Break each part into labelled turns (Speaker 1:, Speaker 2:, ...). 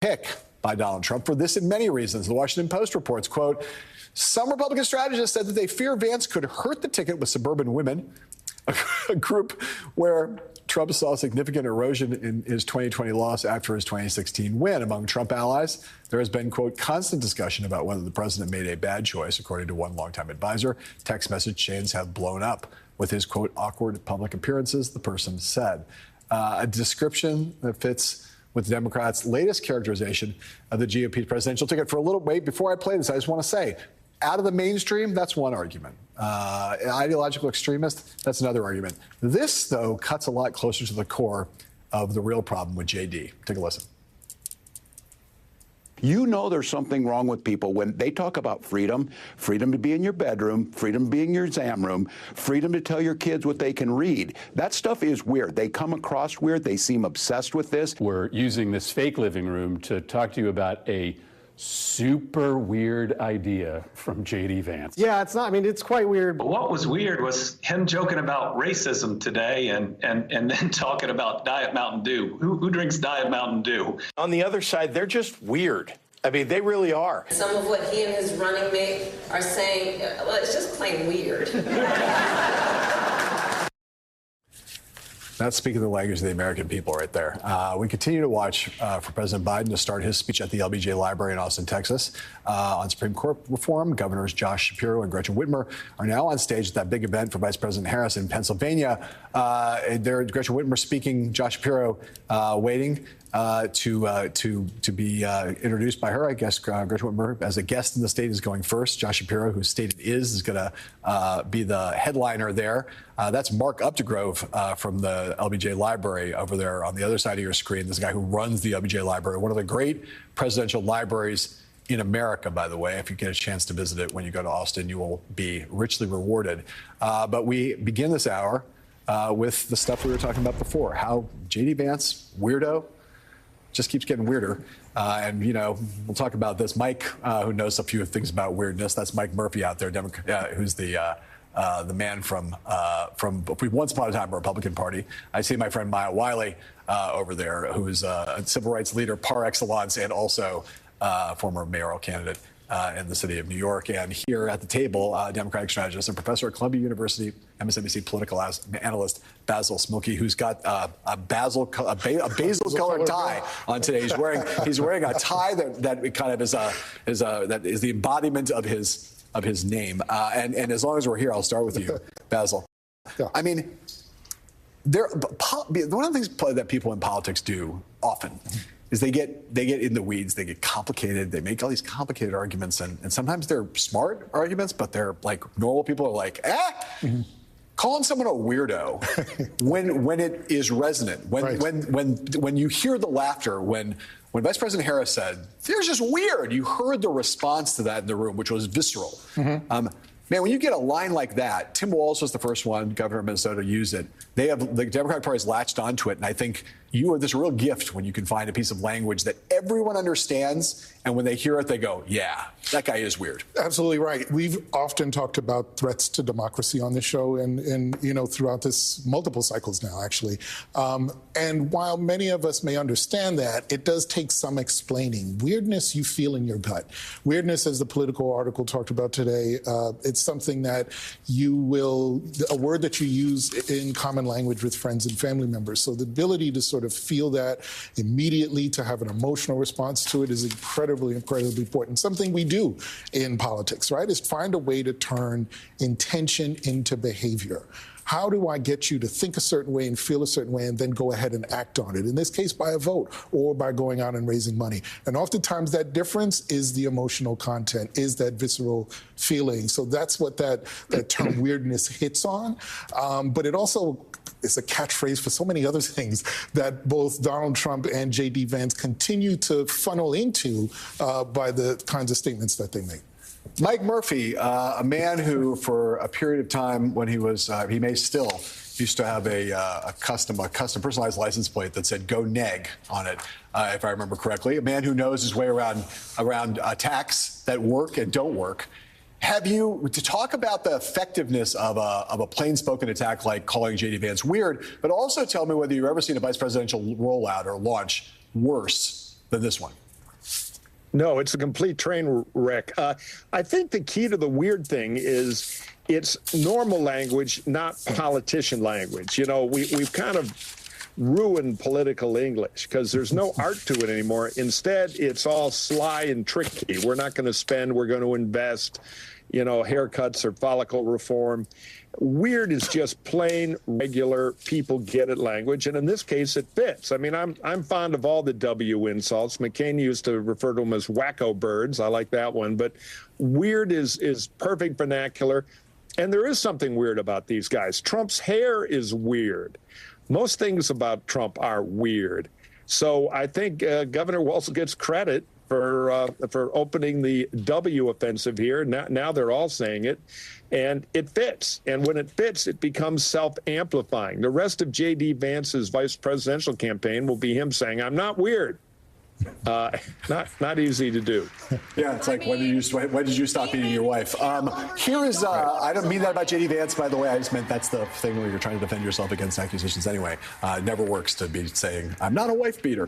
Speaker 1: pick by Donald Trump for this and many reasons. The Washington Post reports, quote, some Republican strategists said that they fear Vance could hurt the ticket with suburban women, a group where Trump saw significant erosion in his 2020 loss after his 2016 win. Among Trump allies, there has been, quote, constant discussion about whether the president made a bad choice, according to one longtime advisor. Text message chains have blown up with his, quote, awkward public appearances, the person said. A description that fits with the Democrats' latest characterization of the GOP presidential ticket. For a little wait, before I play this, I just want to say, out of the mainstream, that's one argument. Ideological extremist, that's another argument. This, though, cuts a lot closer to the core of the real problem with JD. Take a listen.
Speaker 2: You know there's something wrong with people when they talk about freedom, freedom to be in your bedroom, freedom to be in your exam room, freedom to tell your kids what they can read. That stuff is weird. They come across weird. They seem obsessed with this.
Speaker 3: We're using this fake living room to talk to you about a super weird idea from J.D. Vance.
Speaker 4: Yeah, it's not. I mean, it's quite weird.
Speaker 5: But what was weird was him joking about racism today and then talking about Diet Mountain Dew. Who drinks Diet Mountain Dew?
Speaker 6: On the other side, they're just weird. I mean, they really are.
Speaker 7: Some of what he and his running mate are saying, well, it's just plain weird.
Speaker 1: That's speaking the language of the American people right there. We continue to watch for President Biden to start his speech at the LBJ Library in Austin, Texas, on Supreme Court reform. Governors Josh Shapiro and Gretchen Whitmer are now on stage at that big event for Vice President Harris in Pennsylvania. Gretchen Whitmer speaking, Josh Shapiro waiting to be introduced by her. I guess Gretchen Whitmer, as a guest in the state, is going first. Josh Shapiro, whose state it is going to be the headliner there. That's Mark Updegrove from the LBJ Library over there on the other side of your screen. This is a guy who runs the LBJ Library, one of the great presidential libraries in America, by the way. If you get a chance to visit it when you go to Austin, you will be richly rewarded. But we begin this hour with the stuff we were talking about before, how J.D. Vance, weirdo, just keeps getting weirder. And, you know, we'll talk about this. Mike, who knows a few things about weirdness, that's Mike Murphy out there, who's the man from once upon a time Republican Party. I see my friend Maya Wiley over there, who is a civil rights leader par excellence and also former mayoral candidate in the city of New York. And here at the table, Democratic strategist and professor at Columbia University, MSNBC political analyst Basil Smilky, who's got a basil-colored tie on today. He's wearing a tie that kind of is the embodiment of his name. And as long as we're here, I'll start with you, Basil. Yeah. I mean, one of the things that people in politics do often is they get in the weeds, they get complicated, they make all these complicated arguments, and sometimes they're smart arguments, but they're like normal people are like, calling someone a weirdo when it is resonant, when you hear the laughter, when Vice President Harris said, they're just weird, you heard the response to that in the room, which was visceral. Man, when you get a line like that, Tim Walz was the first one, governor of Minnesota, to use it. The Democratic Party has latched onto it, and I think you are this real gift when you can find a piece of language that everyone understands, and when they hear it, they go, yeah, that guy is weird.
Speaker 8: Absolutely right. We've often talked about threats to democracy on this show and you know, throughout this multiple cycles now, actually. And while many of us may understand that, it does take some explaining. Weirdness you feel in your gut. Weirdness, as the Political article talked about today, it's something that a word that you use in common language with friends and family members. So the ability to sort of feel that immediately, to have an emotional response to it, is incredibly, incredibly important. Something we do in politics, right, is find a way to turn intention into behavior. How do I get you to think a certain way and feel a certain way and then go ahead and act on it? In this case, by a vote or by going out and raising money. And oftentimes that difference is the emotional content, is that visceral feeling. So that's what that term weirdness hits on. But it also is a catchphrase for so many other things that both Donald Trump and J.D. Vance continue to funnel into by the kinds of statements that they make.
Speaker 1: Mike Murphy, a man who, for a period of time when he may still used to have a custom personalized license plate that said "Go Neg" on it, if I remember correctly. A man who knows his way around attacks that work and don't work. Have you, to talk about the effectiveness of a plain-spoken attack like calling J.D. Vance weird, but also tell me whether you've ever seen a vice presidential rollout or launch worse than this one?
Speaker 4: No, it's a complete train wreck. I think the key to the weird thing is it's normal language, not politician language. You know, we've kind of ruined political English because there's no art to it anymore. Instead, it's all sly and tricky. We're not going to spend, we're going to invest, you know, haircuts or follicle reform. Weird is just plain, regular, people get it language, and in this case, it fits. I mean, I'm fond of all the W insults. McCain used to refer to them as wacko birds. I like that one, but weird is perfect vernacular, and there is something weird about these guys. Trump's hair is weird. Most things about Trump are weird. So I think Governor Wallace gets credit for opening the W offensive here. Now they're all saying it, and it fits. And when it fits, it becomes self-amplifying. The rest of J.D. Vance's vice presidential campaign will be him saying, "I'm not weird." Not easy to do.
Speaker 1: Yeah, it's like, when did you stop beating your wife? Here is, I don't mean that about J.D. Vance, by the way. I just meant that's the thing where you're trying to defend yourself against accusations anyway. It never works to be saying, "I'm not a wife beater."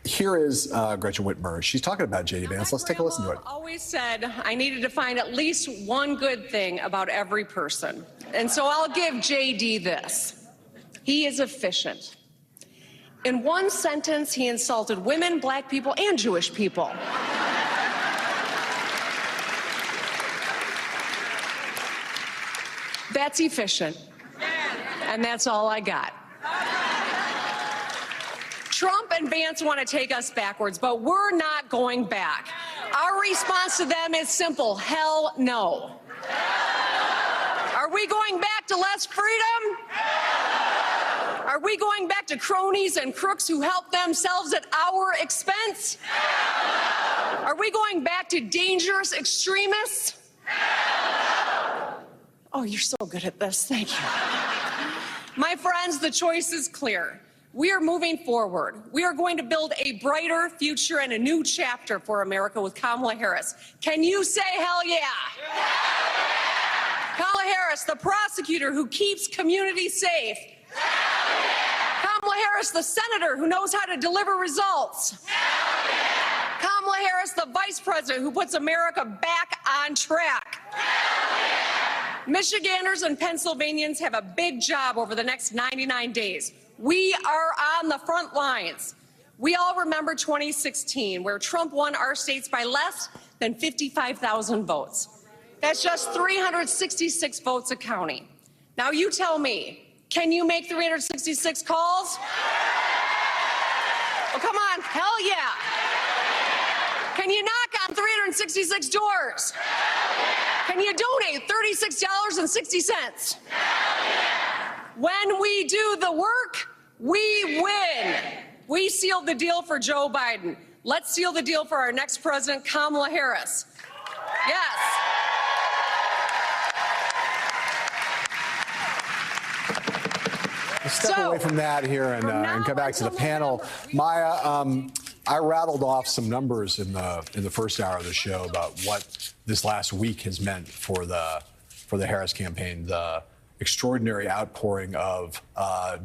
Speaker 1: Here is Gretchen Whitmer. She's talking about J.D. Vance. Let's take a listen to it.
Speaker 9: Always said I needed to find at least one good thing about every person. And so I'll give J.D. this. He is efficient. In one sentence, he insulted women, black people, and Jewish people. That's efficient. And that's all I got. Trump and Vance want to take us backwards, but we're not going back. Our response to them is simple: hell no. Are we going back to less freedom? Are we going back to cronies and crooks who help themselves at our expense? Are we going back to dangerous extremists? Oh, you're so good at this. Thank you. My friends, the choice is clear. We are moving forward. We are going to build a brighter future and a new chapter for America with Kamala Harris. Can you say hell yeah? Kamala Harris, the prosecutor who keeps communities safe. Kamala Harris, the senator who knows how to deliver results. Kamala Harris, the vice president who puts America back on track. Michiganders and Pennsylvanians have a big job over the next 99 days. We are on the front lines. We all remember 2016, where Trump won our states by less than 55,000 votes. That's just 366 votes a county. Now you tell me, can you make 366 calls? Well, come on, hell yeah. Can you knock on 366 doors? Can you donate $36.60? When we do the work, we win. We sealed the deal for Joe Biden. Let's seal the deal for our next president, Kamala Harris. Yes.
Speaker 1: Let's step away from that here and come back to the panel. Maya, I rattled off some numbers in the first hour of the show about what this last week has meant for the Harris campaign. The extraordinary outpouring of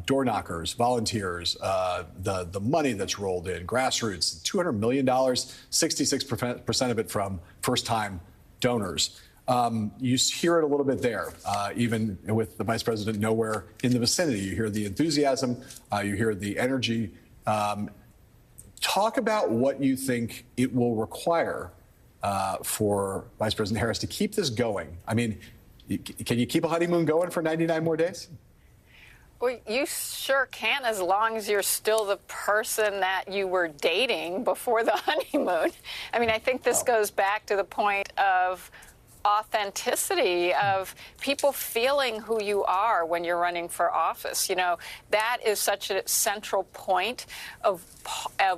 Speaker 1: door knockers, volunteers, the money that's rolled in, grassroots, $200 million, 66% of it from first-time donors. You hear it a little bit there, even with the vice president nowhere in the vicinity. You hear the enthusiasm, you hear the energy. Talk about what you think it will require for Vice President Harris to keep this going. I mean, can you keep a honeymoon going for 99 more days?
Speaker 10: Well, you sure can, as long as you're still the person that you were dating before the honeymoon. I mean, I think this goes back to the point of authenticity, of people feeling who you are when you're running for office. You know, that is such a central point of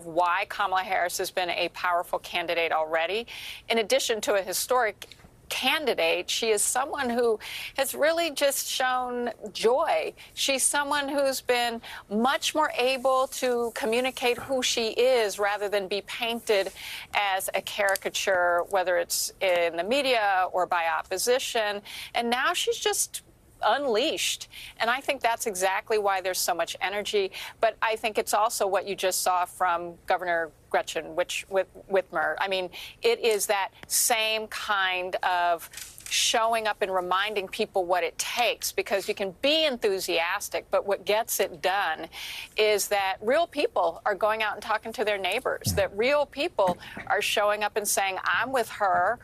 Speaker 10: why Kamala Harris has been a powerful candidate already. In addition to a historic candidate, she is someone who has really just shown joy. She's someone who's been much more able to communicate who she is rather than be painted as a caricature, whether it's in the media or by opposition. And now she's just unleashed. And I think that's exactly why there's so much energy. But I think it's also what you just saw from Governor Gretchen Whitmer. I mean, it is that same kind of showing up and reminding people what it takes, because you can be enthusiastic, but what gets it done is that real people are going out and talking to their neighbors, that real people are showing up and saying, I'm with her.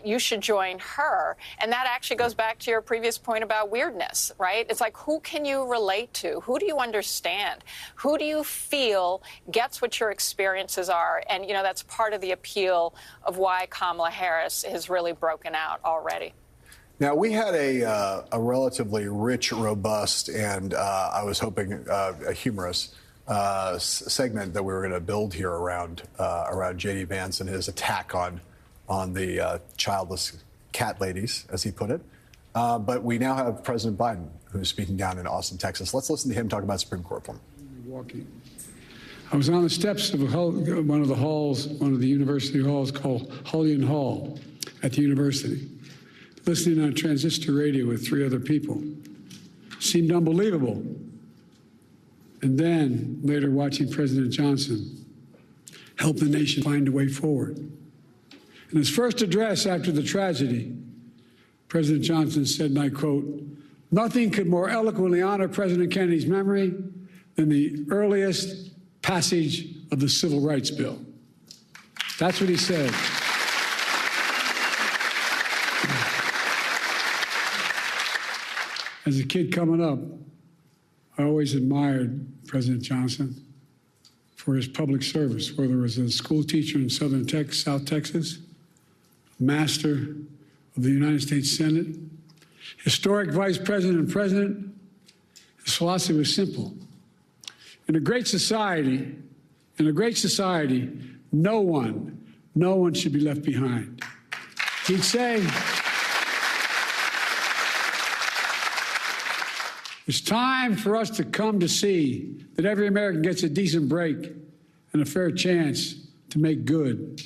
Speaker 10: You should join her. And that actually goes back to your previous point about weirdness, right? It's like, who can you relate to? Who do you understand? Who do you feel gets what your experiences are? And, you know, that's part of the appeal of why Kamala Harris has really broken out already.
Speaker 1: Now, we had a relatively rich, robust, and I was hoping a humorous segment that we were going to build here around J.D. Vance and his attack on the childless cat ladies, as he put it. But we now have President Biden, who's speaking down in Austin, Texas. Let's listen to him talk about Supreme Court reform.
Speaker 11: Walking. I was on the steps of one of the university halls called Hullion Hall at the university, listening on transistor radio with 3 other people. Seemed unbelievable. And then later watching President Johnson help the nation find a way forward. In his first address after the tragedy, President Johnson said, and I quote, "Nothing could more eloquently honor President Kennedy's memory than the earliest passage of the Civil Rights Bill." That's what he said. As a kid coming up, I always admired President Johnson for his public service, whether it was a school teacher in South Texas, master of the United States Senate, historic vice president and president. His philosophy was simple. In a great society, no one should be left behind. He'd say, it's time for us to come to see that every American gets a decent break and a fair chance to make good.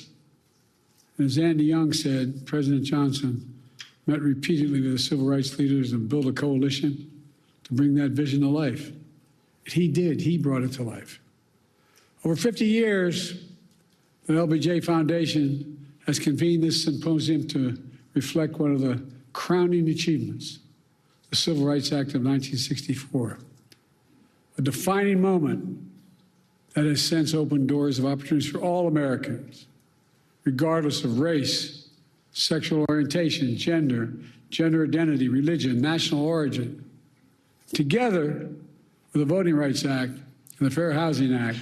Speaker 11: And as Andy Young said, President Johnson met repeatedly with the civil rights leaders and built a coalition to bring that vision to life. And he did. He brought it to life. Over 50 years, the LBJ Foundation has convened this symposium to reflect one of the crowning achievements, the Civil Rights Act of 1964, a defining moment that has since opened doors of opportunities for all Americans, regardless of race, sexual orientation, gender identity, religion, national origin. Together with the Voting Rights Act and the Fair Housing Act,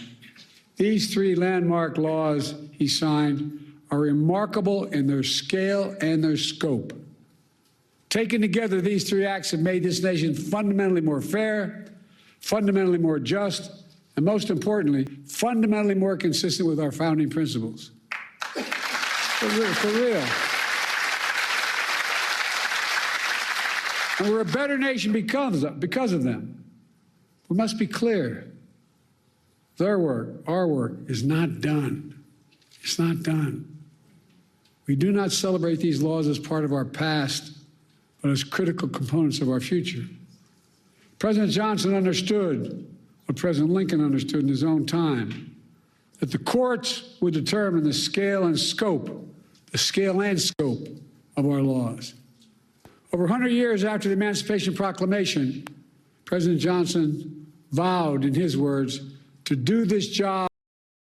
Speaker 11: these 3 landmark laws he signed are remarkable in their scale and their scope. Taken together, these 3 acts have made this nation fundamentally more fair, fundamentally more just, and most importantly, fundamentally more consistent with our founding principles. For real. And we're a better nation because of them. We must be clear. Their work, our work, is not done. It's not done. We do not celebrate these laws as part of our past, but as critical components of our future. President Johnson understood what President Lincoln understood in his own time, that the courts would determine the scale and scope of our laws. Over 100 years after the Emancipation Proclamation, President Johnson vowed, in his words, to do this job